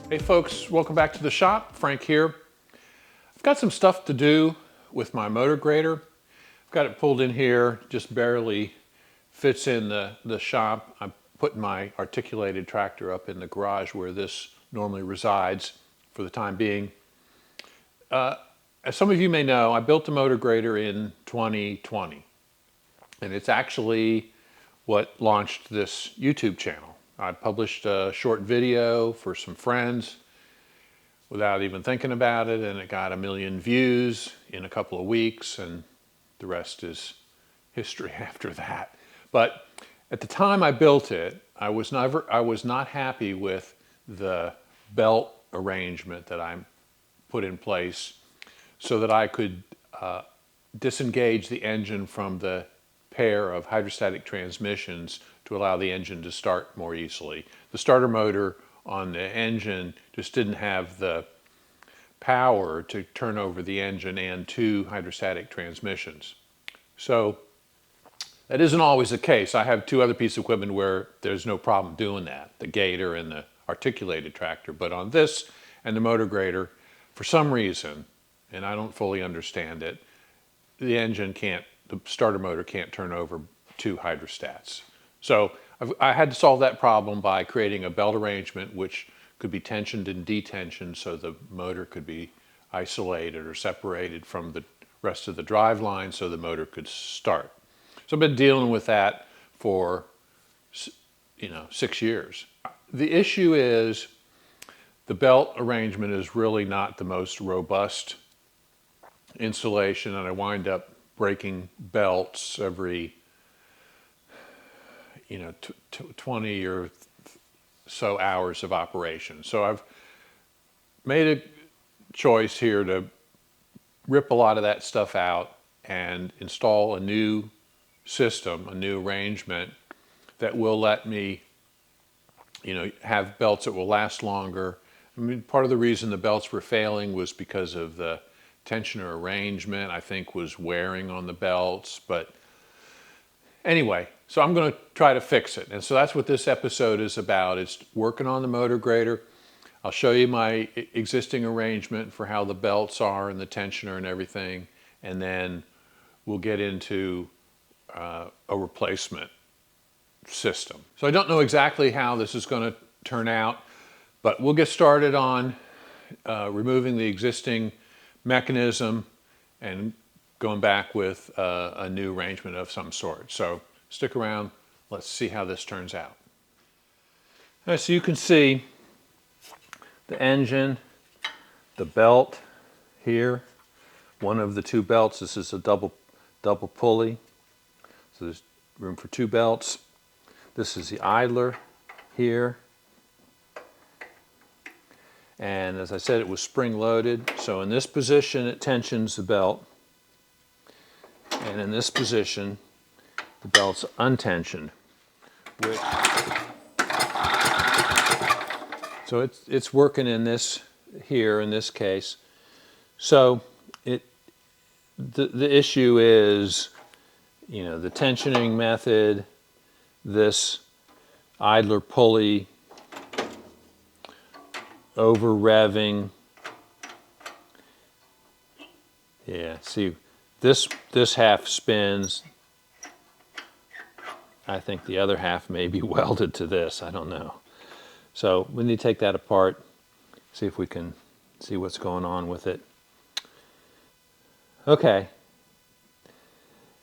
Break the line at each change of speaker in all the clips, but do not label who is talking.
Hey folks, welcome back to the shop. Frank here. I've got some stuff to do with my motor grader. I've got it pulled in here, just barely fits in the shop. I'm putting my articulated tractor up in the garage where this normally resides for the time being. As some of you may know, I built the motor grader in 2020, and it's actually what launched this YouTube channel. I published a short video for some friends without even thinking about it, and it got 1 million views in a couple of weeks, and the rest is history after that. But at the time I built it, I was not happy with the belt arrangement that I put in place so that I could disengage the engine from the pair of hydrostatic transmissions to allow the engine to start more easily. The starter motor on the engine just didn't have the power to turn over the engine and 2 hydrostatic transmissions. So that isn't always the case. I have 2 other pieces of equipment where there's no problem doing that, the gator and the articulated tractor. But on this and the motor grader, for some reason, and I don't fully understand it, the starter motor can't turn over 2 hydrostats. So I had to solve that problem by creating a belt arrangement which could be tensioned and detensioned so the motor could be isolated or separated from the rest of the drive line so the motor could start. So I've been dealing with that for 6 years. The issue is the belt arrangement is really not the most robust installation, and I wind up breaking belts every 20 or so hours of operation. So I've made a choice here to rip a lot of that stuff out and install a new system, a new arrangement that will let me have belts that will last longer. I mean, part of the reason the belts were failing was because of the tensioner arrangement, I think, was wearing on the belts. But anyway, so I'm going to try to fix it. And so that's what this episode is about. It's working on the motor grader. I'll show you my existing arrangement for how the belts are and the tensioner and everything. And then we'll get into a replacement system. So I don't know exactly how this is going to turn out, but we'll get started on removing the existing mechanism and going back with a new arrangement of some sort. So stick around, let's see how this turns out. All right, so you can see the engine, the belt here, one of the 2 belts. This is a double pulley, so there's room for 2 belts. This is the idler here. And as I said, it was spring loaded. So in this position, it tensions the belt. And in this position, the belt's untensioned. So it's working in this here, in this case. So the issue is, the tensioning method, this idler pulley over revving. Yeah, see, this half spins. I think the other half may be welded to this, I don't know. So we need to take that apart, see if we can see what's going on with it. Okay.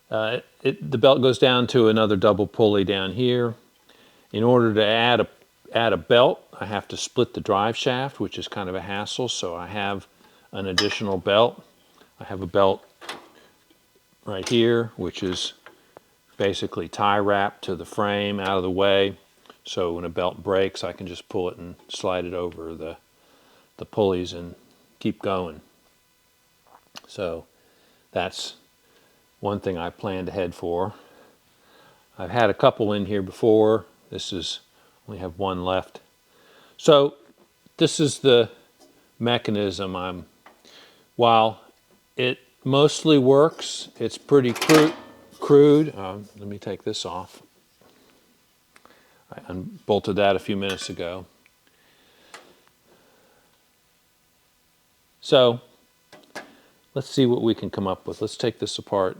The belt goes down to another double pulley down here. In order to add a belt, I have to split the drive shaft, which is kind of a hassle, so I have an additional belt. I have a belt right here, which is basically tie wrapped to the frame out of the way, so when a belt breaks I can just pull it and slide it over the pulleys and keep going. So that's one thing I plan to head for. I've had a couple in here before. Only have one left. So this is the mechanism. While it mostly works, it's pretty crude. Let me take this off. I unbolted that a few minutes ago. So let's see what we can come up with. Let's take this apart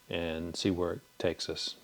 and see where it takes us.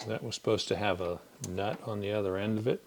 That was supposed to have a nut on the other end of it.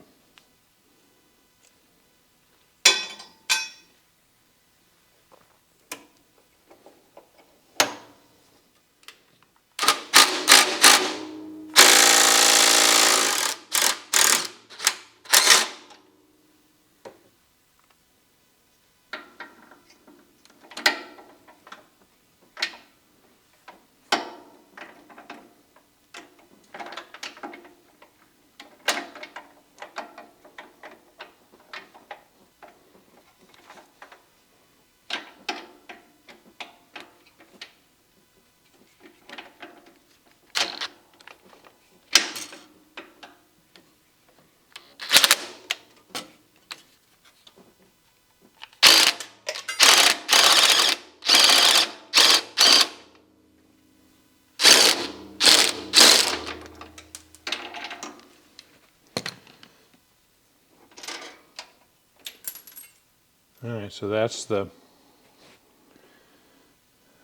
All right, so that's the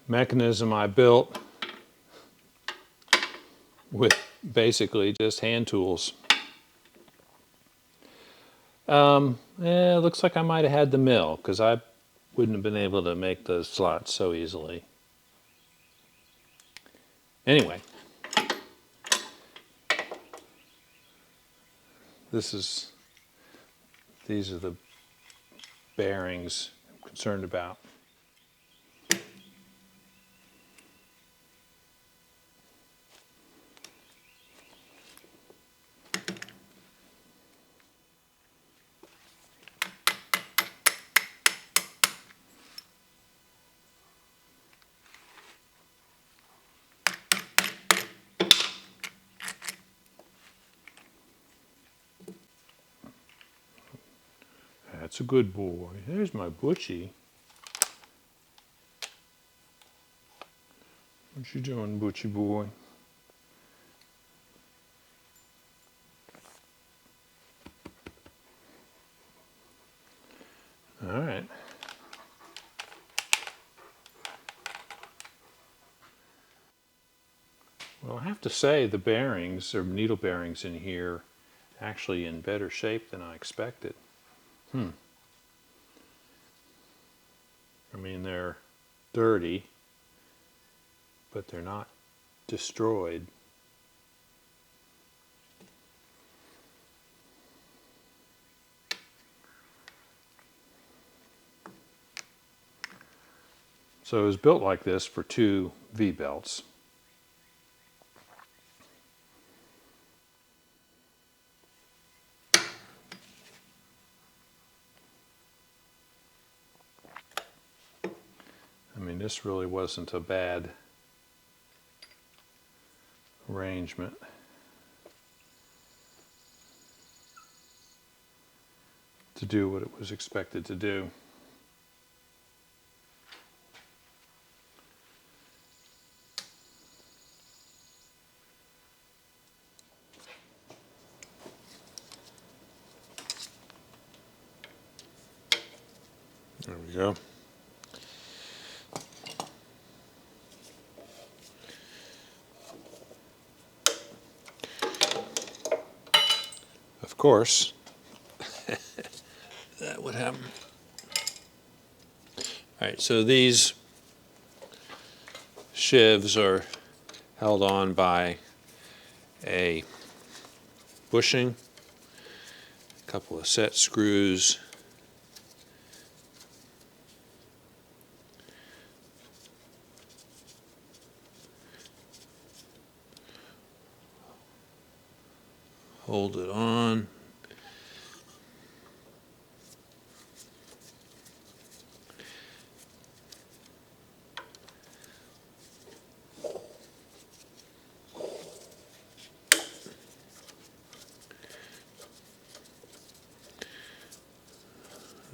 mechanism I built with basically just hand tools. It looks like I might have had the mill, because I wouldn't have been able to make those slots so easily. Anyway, these are the bearings I'm concerned about. That's a good boy. There's my Butchie. What you doing, Butchie boy? All right. Well, I have to say the bearings, or needle bearings in here, actually in better shape than I expected. I mean, they're dirty, but they're not destroyed. So it was built like this for 2 V-belts. I mean, this really wasn't a bad arrangement. To do what it was expected to do. There we go. Of course, that would happen. All right, so these sheaves are held on by a bushing, a couple of set screws, hold it on.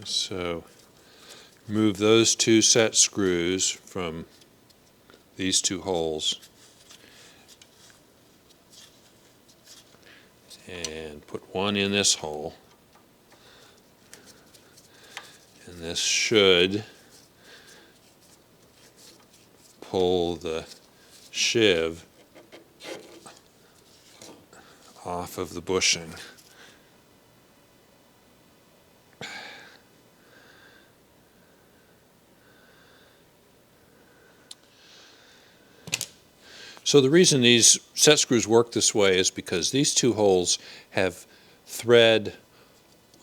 So remove those two set screws from these two holes and put one in this hole, and this should pull the sheave off of the bushing. So the reason these set screws work this way is because these two holes have thread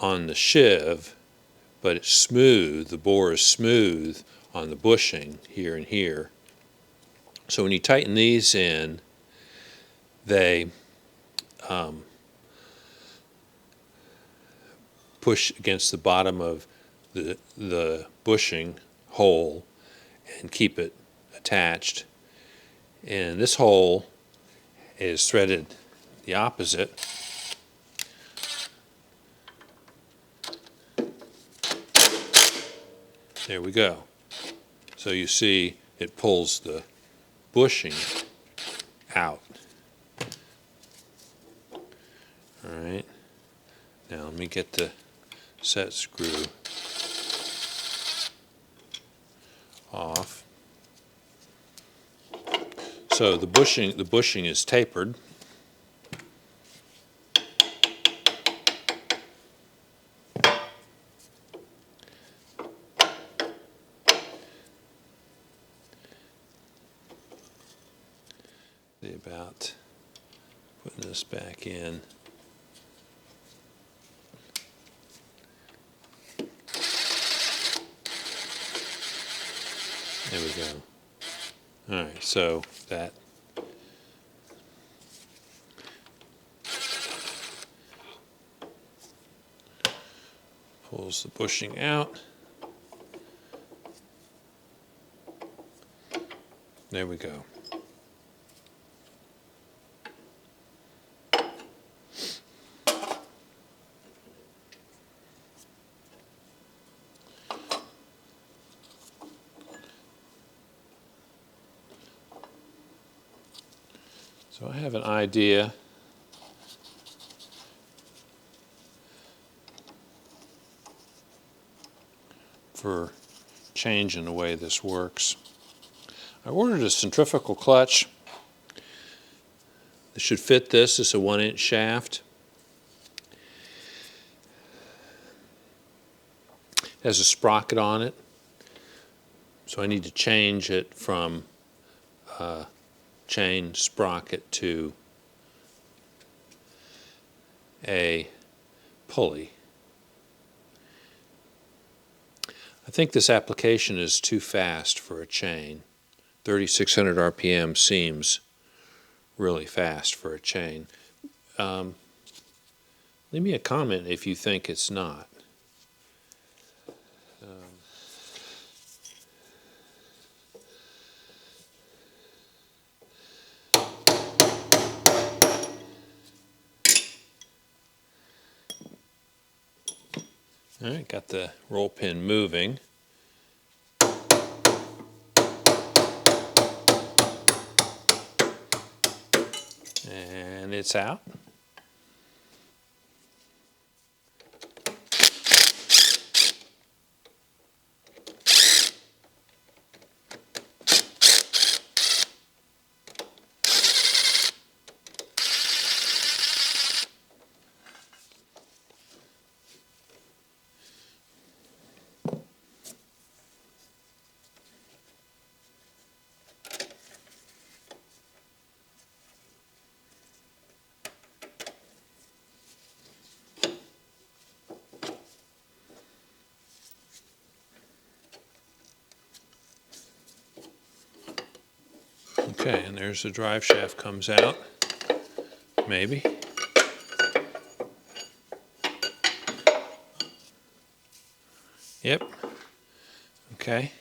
on the sheave, but it's smooth, the bore is smooth on the bushing here and here. So when you tighten these in, they push against the bottom of the bushing hole and keep it attached. And this hole is threaded the opposite. There we go. So you see it pulls the bushing out. All right. Now let me get the set screw off. So the bushing is tapered. About putting this back in. There we go. All right, so that pulls the bushing out. There we go. So I have an idea for changing the way this works. I ordered a centrifugal clutch. It should fit this. It's a 1-inch shaft. It has a sprocket on it. So I need to change it from chain sprocket to a pulley. I think this application is too fast for a chain. 3,600 RPM seems really fast for a chain. Leave me a comment if you think it's not. All right, got the roll pin moving. And it's out. Okay, and there's the drive shaft comes out, maybe. Yep, okay.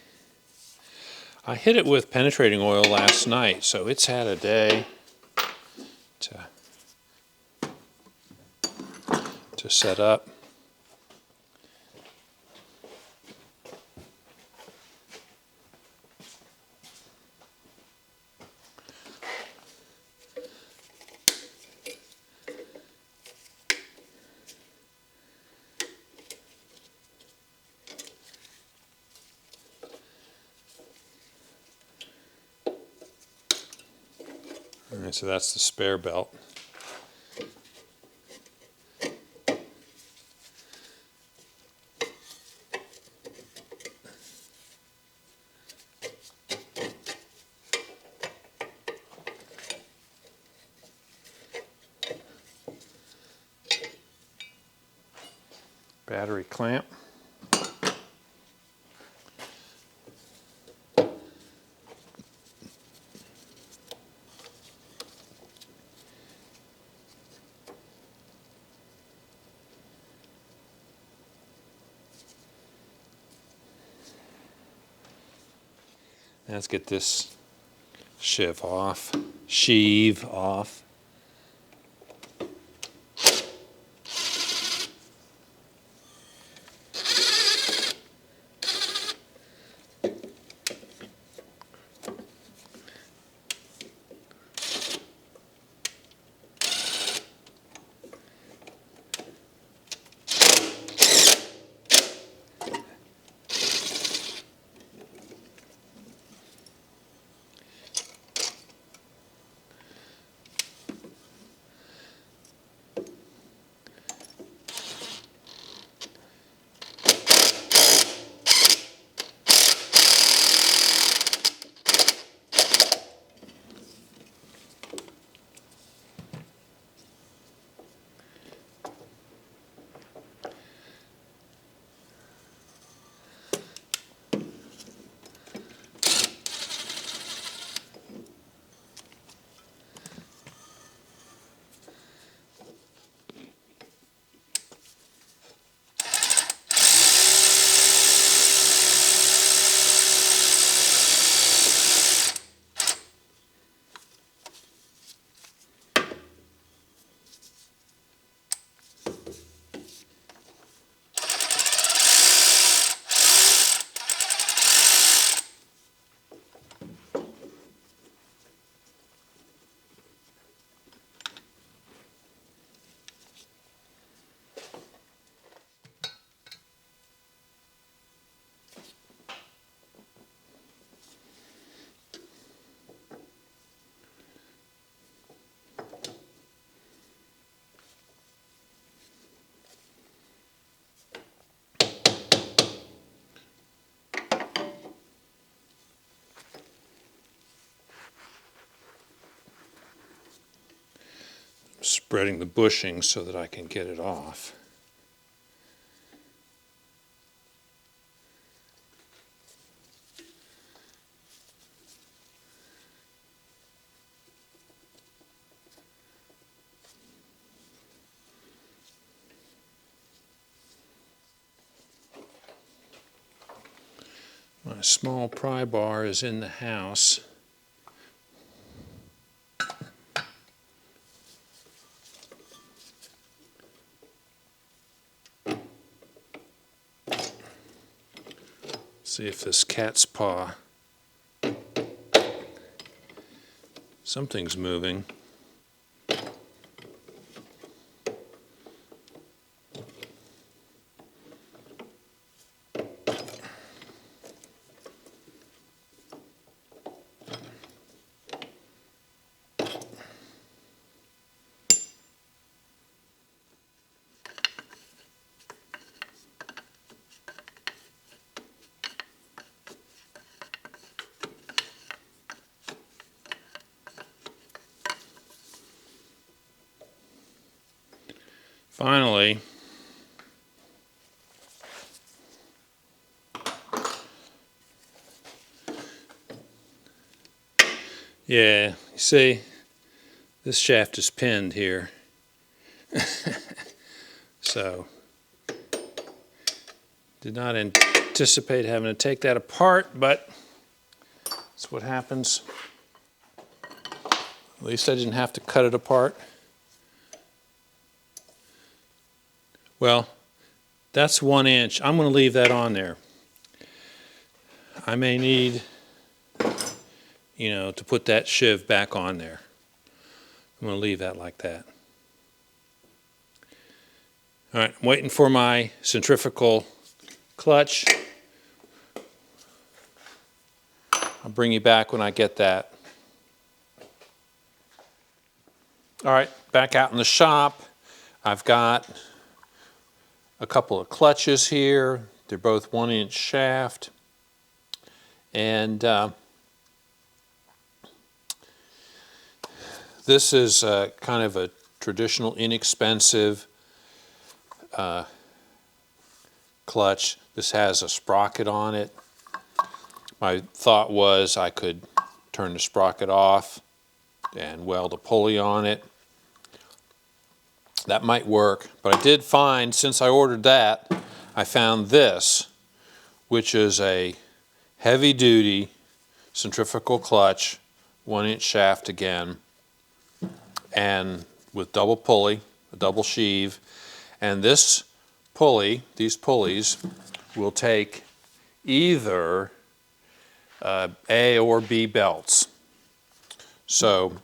I hit it with penetrating oil last night, so it's had a day to set up. All right, so that's the spare belt. Battery clamp. Let's get this sheave off. Spreading the bushing so that I can get it off. My small pry bar is in the house. See if this cat's paw, something's moving. Finally,
Yeah, you see, this shaft is pinned here. So, did not anticipate having to take that apart, but that's what happens. At least I didn't have to cut it apart. Well, that's 1 inch. I'm going to leave that on there. I may need, to put that shiv back on there. I'm going to leave that like that. All right, I'm waiting for my centrifugal clutch. I'll bring you back when I get that. All right, back out in the shop. I've got a couple of clutches here. They're both 1 inch shaft. And this is kind of a traditional, inexpensive clutch. This has a sprocket on it. My thought was I could turn the sprocket off and weld a pulley on it. That might work, but I did find, since I ordered that, I found this, which is a heavy-duty centrifugal clutch, 1 inch shaft again, and with double pulley, a double sheave, and this pulley, these pulleys, will take either A or B belts. So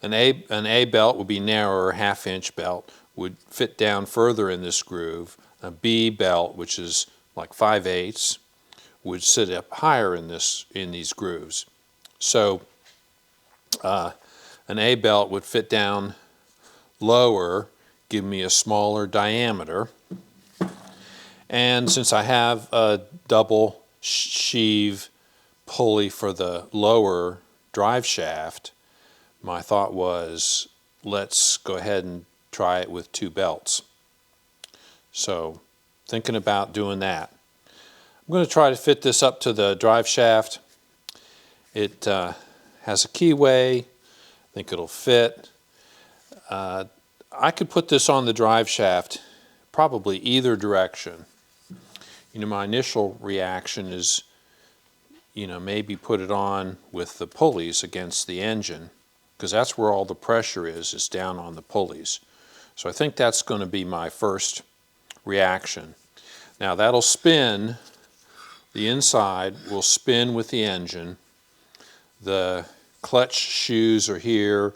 an A belt would be narrower, 1/2 inch belt, would fit down further in this groove. A B belt, which is like 5/8, would sit up higher in these grooves. So an A belt would fit down lower, give me a smaller diameter. And since I have a double sheave pulley for the lower drive shaft, my thought was, let's go ahead and try it with 2 belts. So, thinking about doing that. I'm going to try to fit this up to the drive shaft. It has a keyway. I think it'll fit. I could put this on the drive shaft probably either direction. My initial reaction is, maybe put it on with the pulleys against the engine, because that's where all the pressure is down on the pulleys. So I think that's going to be my first reaction. Now that'll spin, the inside will spin with the engine. The clutch shoes are here.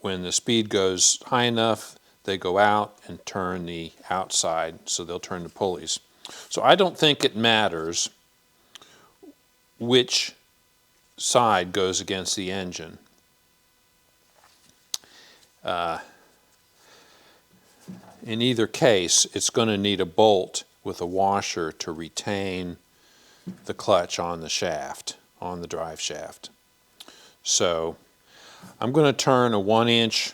When the speed goes high enough, they go out and turn the outside, so they'll turn the pulleys. So I don't think it matters which side goes against the engine. In either case, it's going to need a bolt with a washer to retain the clutch on the shaft, on the drive shaft. So I'm going to turn a 1 inch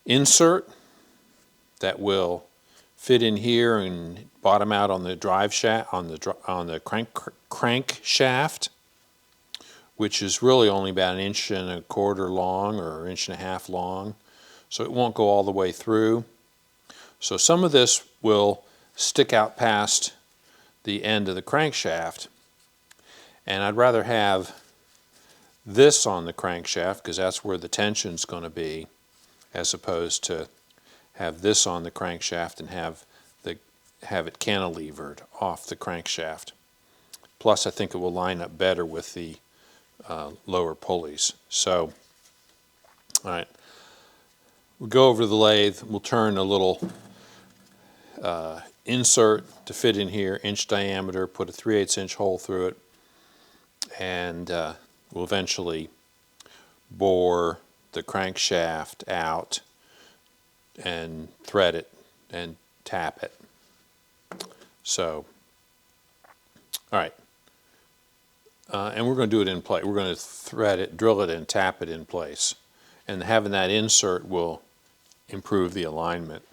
insert that will fit in here and bottom out on the drive shaft, on the crank shaft, which is really only about 1.25 inches long or 1.5 inches long, so it won't go all the way through. So some of this will stick out past the end of the crankshaft, and I'd rather have this on the crankshaft because that's where the tension's going to be, as opposed to have this on the crankshaft and have it cantilevered off the crankshaft. Plus, I think it will line up better with the lower pulleys. So, all right, we'll go over to the lathe. We'll turn a little insert to fit in here, inch diameter, put a 3/8 inch hole through it, and we'll eventually bore the crankshaft out and thread it and tap it. So, all right. And we're going to do it in place. We're going to thread it, drill it, and tap it in place. And having that insert will improve the alignment.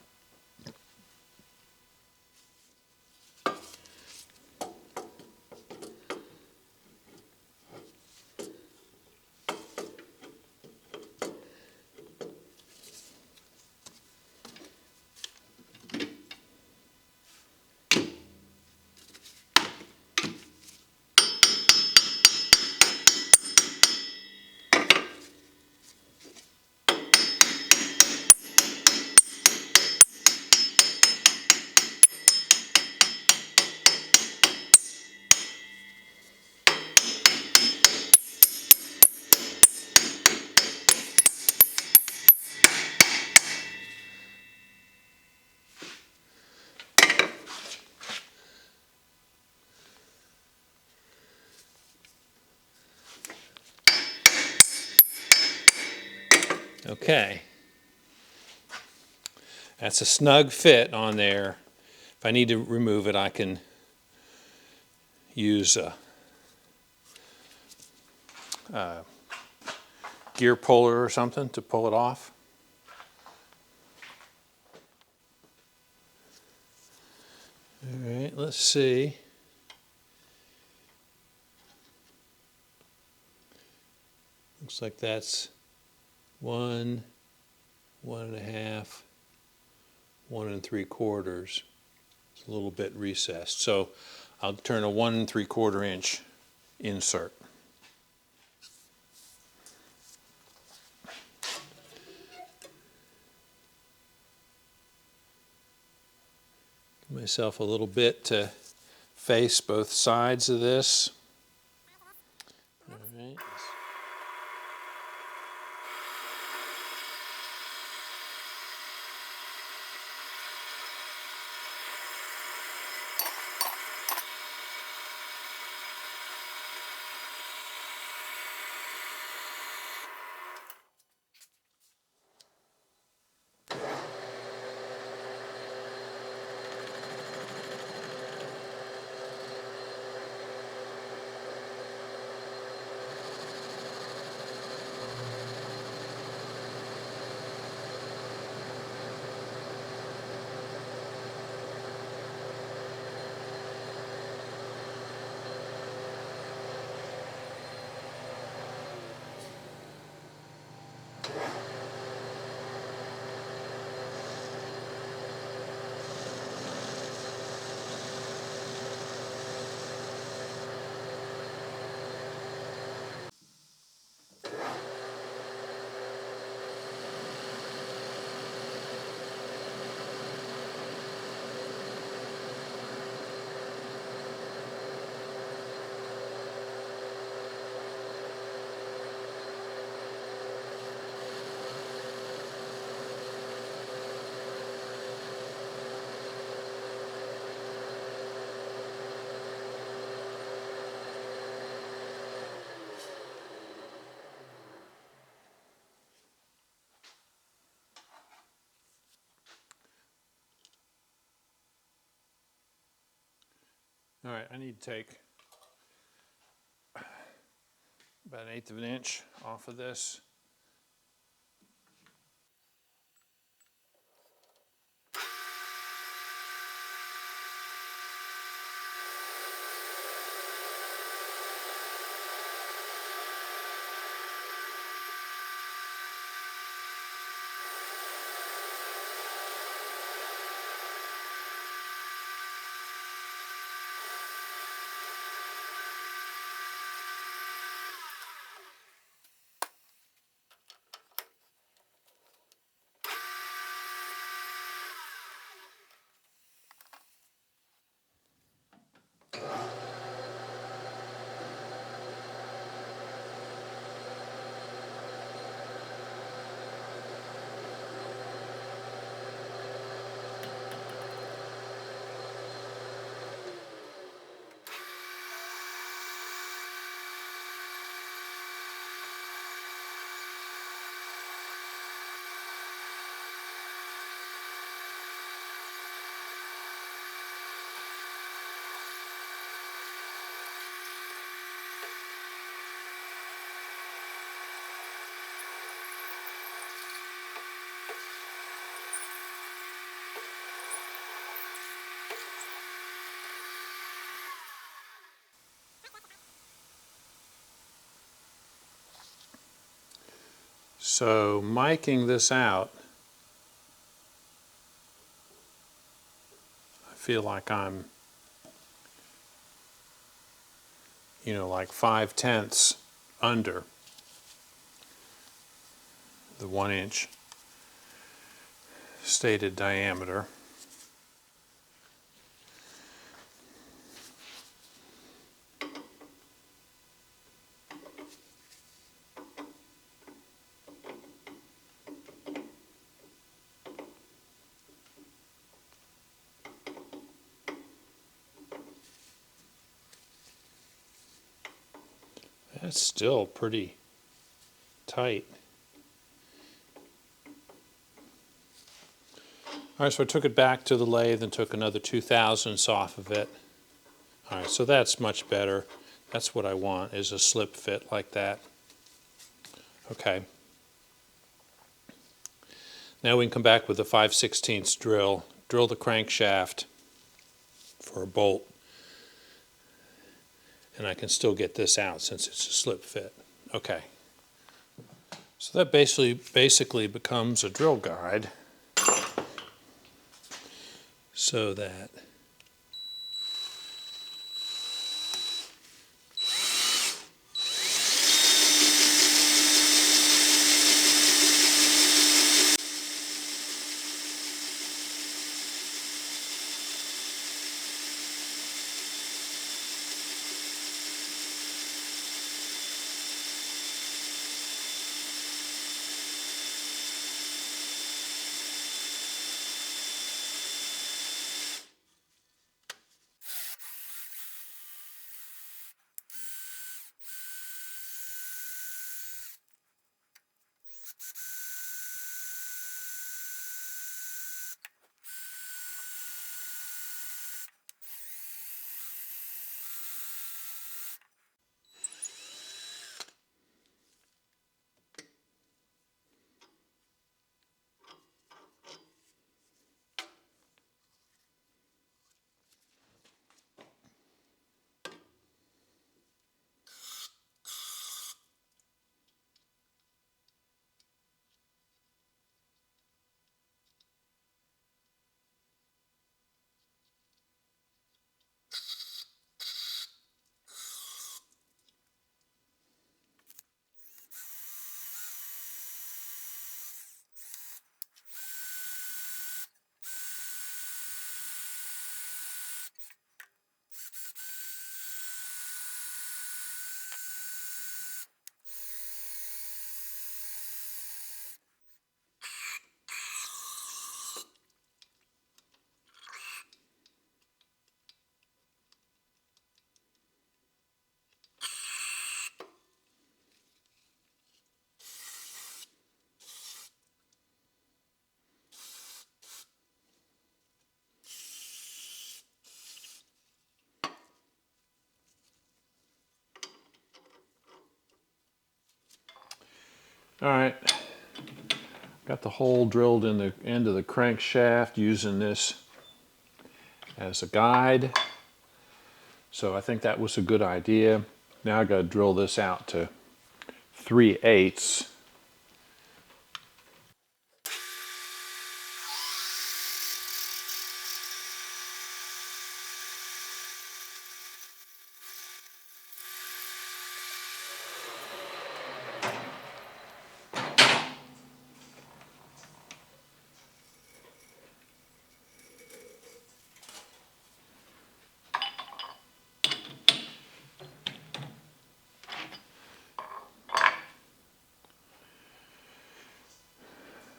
Okay. That's a snug fit on there. If I need to remove it, I can use a gear puller or something to pull it off. All right, let's see. Looks like that's 1, 1.5, 1 3/4. It's a little bit recessed. So I'll turn a 1 3/4 inch insert. Give myself a little bit to face both sides of this. All right. All right, I need to take about 1/8 of an inch off of this. So miking this out, I feel like I'm, like 5/10 under the 1 inch stated diameter. That's still pretty tight. All right, so I took it back to the lathe and took another 2/1000 off of it. All right, so that's much better. That's what I want, is a slip fit like that. Okay. Now we can come back with the 5/16 drill. Drill the crankshaft for a bolt. And I can still get this out since it's a slip fit. Okay. So that basically becomes a drill guide, so that
All right, got the hole drilled in the end of the crankshaft using this as a guide. So I think that was a good idea. Now I got to drill this out to 3/8.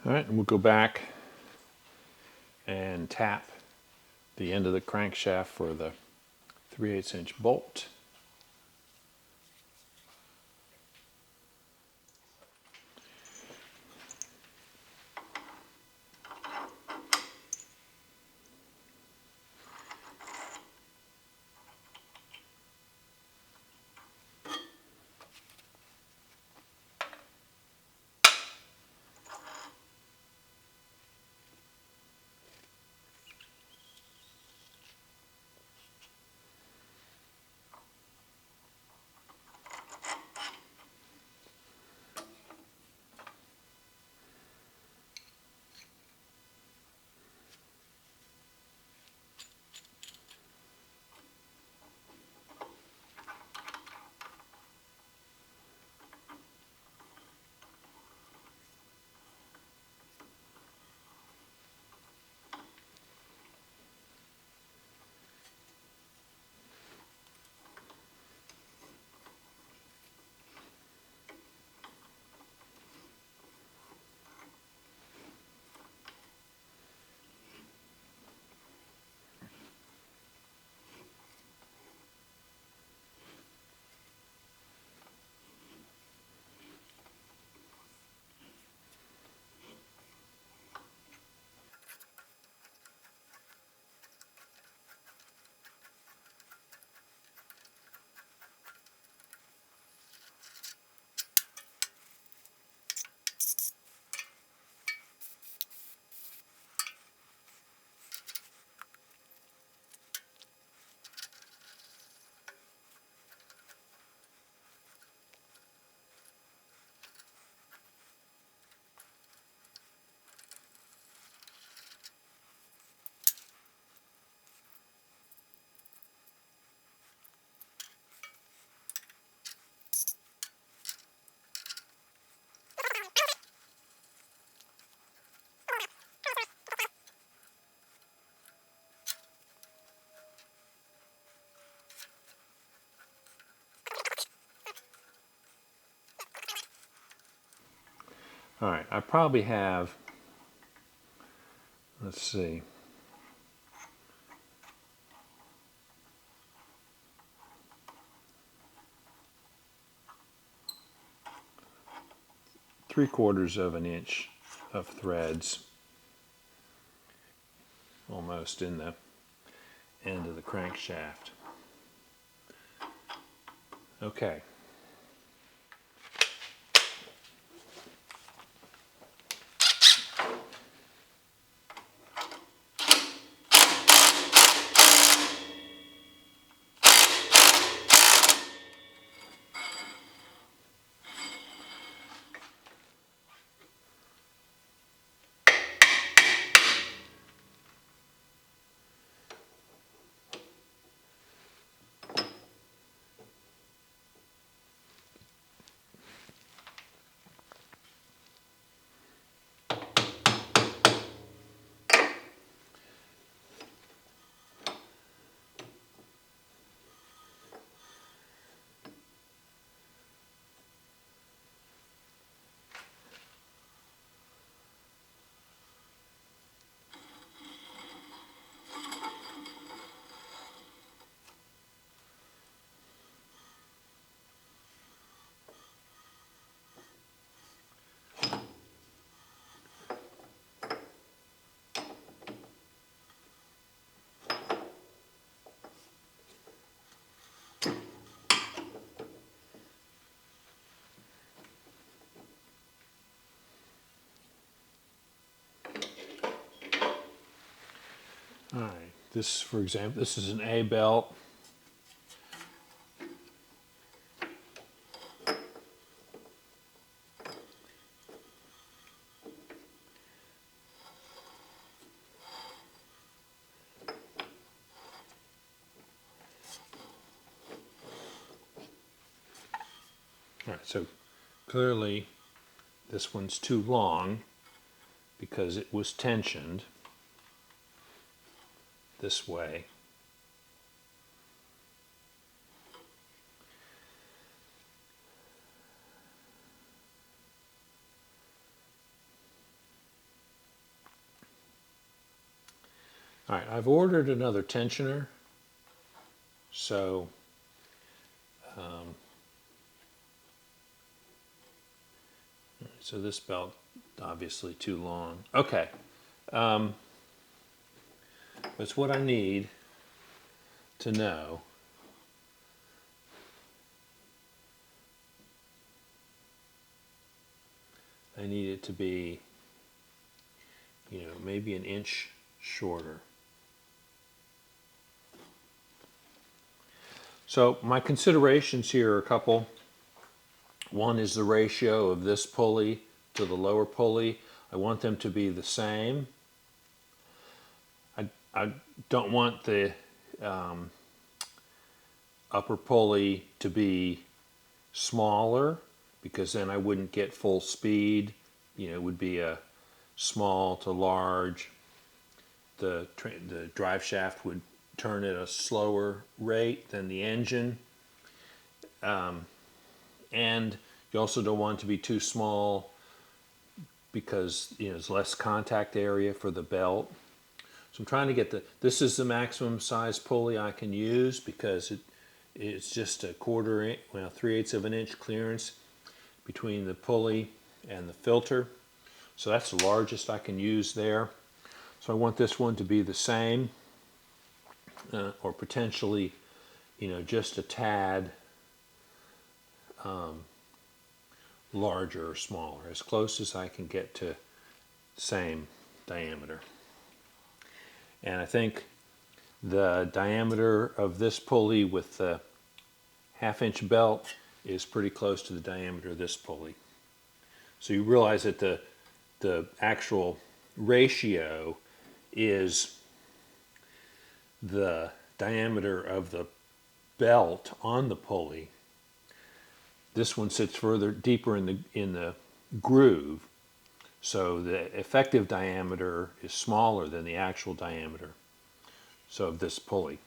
All right, and we'll go back and tap the end of the crankshaft for the 3/8 inch bolt. All right, I probably have, let's see, three-quarters of an inch of threads almost in the end of the crankshaft. Okay. All right, this, for example, this is an A belt. All right, so clearly this one's too long because it was tensioned this way. All right, I've ordered another tensioner, so so this belt obviously too long. Okay, that's what I need to know. I need it to be, you know, maybe an inch shorter. So my considerations here are a couple. One is the ratio of this pulley to the lower pulley. I want them to be the same. I don't want the upper pulley to be smaller because then I wouldn't get full speed. You know, it would be a small to large. The drive shaft would turn at a slower rate than the engine. And you also don't want it to be too small because, you know, there's less contact area for the belt. So I'm trying to get this is the maximum size pulley I can use because it's just a 1/4 inch, well, 3/8 of an inch clearance between the pulley and the filter. So that's the largest I can use there. So I want this one to be the same, or potentially, you know, just a tad larger or smaller, as close as I can get to same diameter. And I think the diameter of this pulley with the 1/2 inch belt is pretty close to the diameter of this pulley. So you realize that the actual ratio is the diameter of the belt on the pulley. This one sits further deeper in the groove, so the effective diameter is smaller than the actual diameter of this pulley.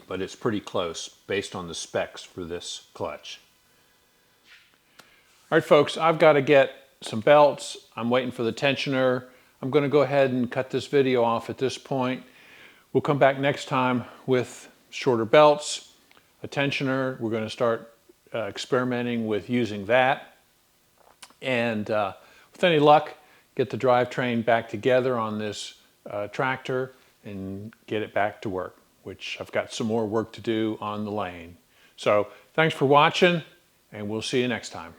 But it's pretty close based on the specs for this clutch. All right, folks, I've got to get some belts. I'm waiting for the tensioner. I'm going to go ahead and cut this video off at this point. We'll come back next time with shorter belts, a tensioner. We're going to start experimenting with using that. And with any luck, get the drivetrain back together on this tractor and get it back to work, which I've got some more work to do on the lane. So thanks for watching, and we'll see you next time.